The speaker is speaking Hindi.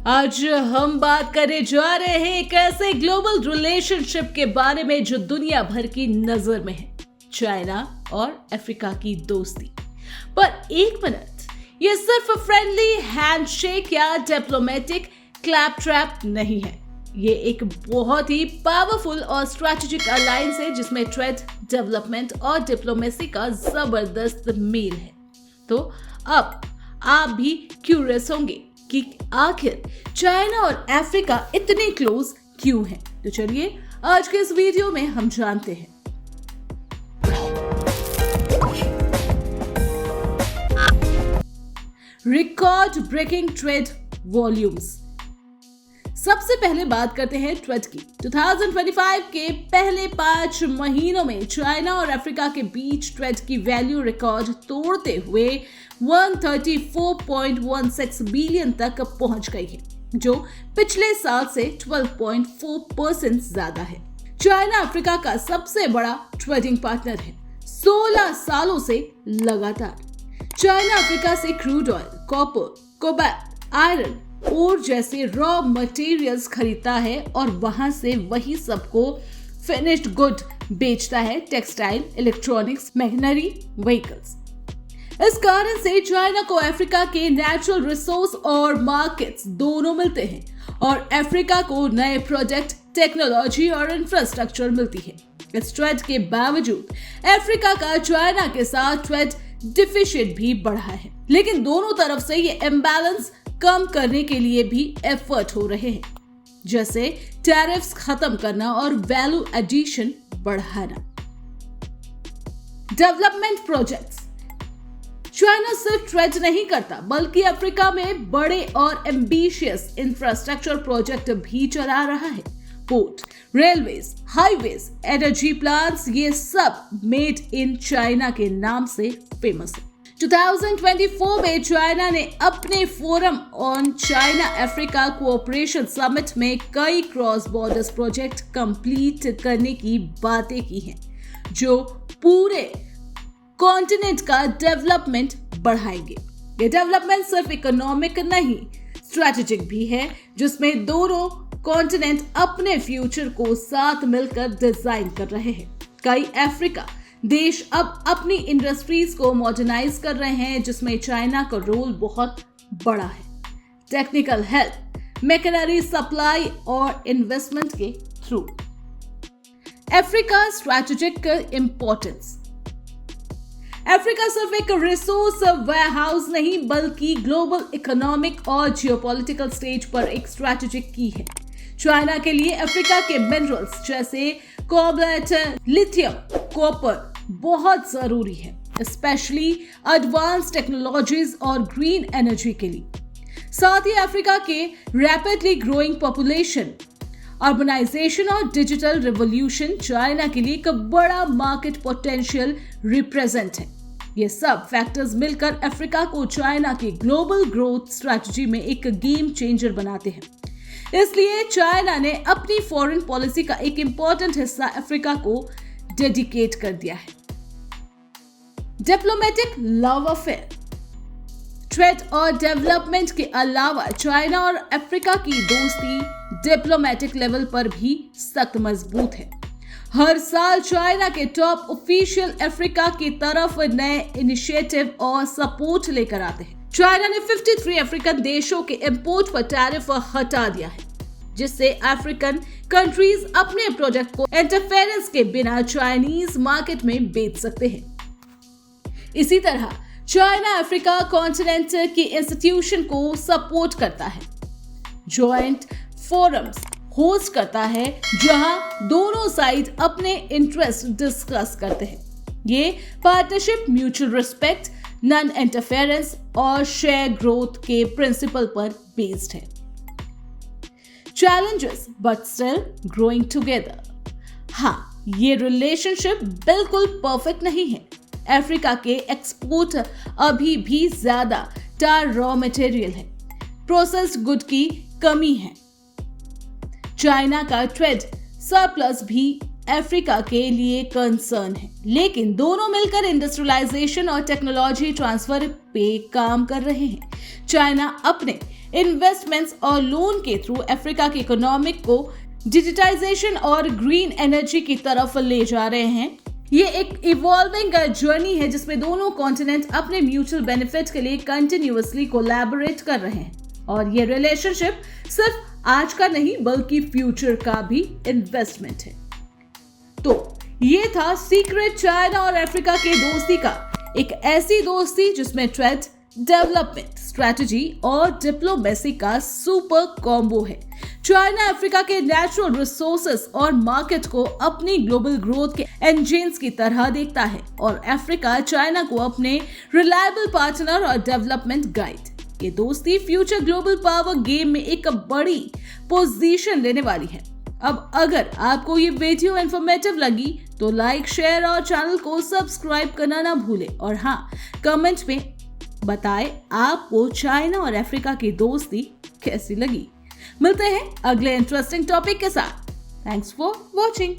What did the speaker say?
आज हम बात करने जा रहे हैं एक ऐसे ग्लोबल रिलेशनशिप के बारे में जो दुनिया भर की नजर में है, चाइना और अफ्रीका की दोस्ती। पर एक मिनट, ये सिर्फ फ्रेंडली हैंडशेक या डिप्लोमेटिक क्लैप ट्रैप नहीं है। ये एक बहुत ही पावरफुल और स्ट्रैटेजिक अलायंस है जिसमें ट्रेड, डेवलपमेंट और डिप्लोमेसी का जबरदस्त मेल है। तो अब आप भी क्यूरियस होंगे कि आखिर चाइना और अफ्रीका इतने क्लोज क्यों हैं? तो चलिए आज के इस वीडियो में हम जानते हैं। Record breaking trade volumes. सबसे पहले बात करते हैं ट्रेड की। 2025 के पहले 5 महीनों में चाइना और अफ्रीका के बीच ट्रेड की वैल्यू रिकॉर्ड तोड़ते हुए 134.16 बिलियन तक पहुंच गई है, जो पिछले साल से 12.4% ज्यादा है। चाइना अफ्रीका का सबसे बड़ा ट्रेडिंग पार्टनर है 16 सालों से लगातार। चाइना अफ्रीका से crude oil, copper, cobalt, iron और जैसे रॉ मटेरियल्स खरीदता है और वहां से वही सबको फिनिश्ड गुड बेचता है, टेक्सटाइल, इलेक्ट्रॉनिक्स, मशीनरी, व्हीकल्स। इस कारण से चाइना को अफ्रीका के नेचुरल रिसोर्स और मार्केट्स दोनों मिलते हैं और अफ्रीका को नए प्रोडक्ट, टेक्नोलॉजी और इंफ्रास्ट्रक्चर मिलती है। इस ट्रेड के बावजूद अफ्रीका का चाइना के साथ ट्रेड डिफिसिट भी बढ़ा है, लेकिन दोनों तरफ से ये इम्बैलेंस कम करने के लिए भी एफर्ट हो रहे हैं, जैसे टैरिफ्स खत्म करना और वैल्यू एडिशन बढ़ाना। Development projects. चाइना सिर्फ ट्रेड नहीं करता बल्कि अफ्रीका में बड़े और एम्बिशियस इंफ्रास्ट्रक्चर प्रोजेक्ट भी चला रहा है। Port, railways, highways, energy plants, ये सब मेड इन चाइना के नाम से फेमस है। 2024 में चाइना ने अपने forum on China Africa cooperation summit में कई क्रॉस बॉर्डर्स प्रोजेक्ट कंप्लीट करने की बातें की हैं, जो पूरे कॉन्टिनेंट का डेवलपमेंट बढ़ाएंगे। ये डेवलपमेंट सिर्फ इकोनॉमिक नहीं, स्ट्रैटेजिक भी है, जिसमें दोनों कॉन्टिनेंट अपने फ्यूचर को साथ मिलकर डिजाइन कर रहे हैं। कई अफ्रीका देश अब अपनी इंडस्ट्रीज को मॉडर्नाइज कर रहे हैं, जिसमें चाइना का रोल बहुत बड़ा है। टेक्निकल हेल्प, मैकेनरी सप्लाई और इन्वेस्टमेंट के through. Africa strategic importance. Africa सिर्फ एक रिसोर्स वेयरहाउस नहीं बल्कि ग्लोबल इकोनॉमिक और जियोपॉलिटिकल स्टेज पर एक स्ट्रैटेजिक की है। चाइना के लिए अफ्रीका के मिनरल्स जैसे कोबाल्ट, लिथियम, कॉपर बहुत जरूरी है, स्पेशली एडवांस टेक्नोलॉजीज और ग्रीन एनर्जी के लिए। साथ ही अफ्रीका के रैपिडली ग्रोइंग पॉपुलेशन, अर्बनाइजेशन और डिजिटल रिवॉल्यूशन चाइना के लिए एक बड़ा मार्केट पोटेंशियल रिप्रेजेंट है। ये सब फैक्टर्स मिलकर अफ्रीका को चाइना की ग्लोबल ग्रोथ स्ट्रैटेजी में एक गेम चेंजर बनाते हैं। इसलिए चाइना ने अपनी फॉरेन पॉलिसी का एक इंपॉर्टेंट हिस्सा अफ्रीका को डेडिकेट कर दिया है। Diplomatic love affair. ट्रेड और डेवलपमेंट के अलावा चाइना और अफ्रीका की दोस्ती डिप्लोमेटिक लेवल पर भी सख्त मजबूत है। हर साल चाइना के टॉप ऑफिशियल अफ्रीका की तरफ नए इनिशिएटिव और सपोर्ट लेकर आते हैं। चाइना ने 53 अफ्रीकन देशों के इंपोर्ट पर टैरिफ हटा दिया है, जिससे अफ्रीकन कंट्रीज अपने प्रोडक्ट को इंटरफेरेंस के बिना चाइनीज मार्केट में बेच सकते हैं। इसी तरह चाइना अफ्रीका कॉन्टिनेंट की इंस्टीट्यूशन को सपोर्ट करता है, जॉइंट फोरम्स होस्ट करता है जहां दोनों साइड अपने इंटरेस्ट डिस्कस करते हैं। ये partnership mutual respect, non interference और शेयर ग्रोथ के प्रिंसिपल पर बेस्ड है। Challenges but still growing together. हाँ, ये रिलेशनशिप बिल्कुल परफेक्ट नहीं है। अफ्रीका के एक्सपोर्ट अभी भी ज्यादा टार रॉ मटेरियल है, प्रोसेस्ड गुड की कमी है। चाइना का ट्रेड सरप्लस भी अफ्रीका के लिए कंसर्न है, लेकिन दोनों मिलकर इंडस्ट्रियलाइजेशन और टेक्नोलॉजी ट्रांसफर पे काम कर रहे हैं। चाइना अपने इन्वेस्टमेंट्स और लोन के थ्रू अफ्रीका की इकोनॉमिक को डिजिटाइजेशन और ग्रीन एनर्जी की तरफ ले जा रहे हैं। ये एक इवॉल्विंग जर्नी है जिसमें दोनों कॉन्टिनेंट अपने म्यूचुअल बेनिफिट के लिए कंटिन्यूअसली कोलैबोरेट कर रहे हैं और ये रिलेशनशिप सिर्फ आज का नहीं बल्कि फ्यूचर का भी इन्वेस्टमेंट है। तो ये था सीक्रेट चाइना और अफ्रीका के दोस्ती का, एक ऐसी दोस्ती जिसमें ट्रेड, डेवलपमेंट, स्ट्रेटजी और डिप्लोमेसी का सुपर कॉम्बो है। चाइना अफ्रीका के नेचुरल रिसोर्सेस और मार्केट को अपनी ग्लोबल ग्रोथ के इंजन्स की तरह देखता है और अफ्रीका चाइना को अपने रिलायबल पार्टनर और डेवलपमेंट गाइड। ये दोस्ती फ्यूचर ग्लोबल पावर गेम में एक बड़ी पोजीशन लेने वाली है। अब अगर आपको ये वीडियो इंफॉर्मेटिव लगी तो लाइक, शेयर और चैनल को सब्सक्राइब करना ना भूलें और हाँ, कमेंट में बताएं आपको चाइना और अफ्रीका की दोस्ती कैसी लगी। मिलते हैं अगले इंटरेस्टिंग टॉपिक के साथ। Thanks for watching.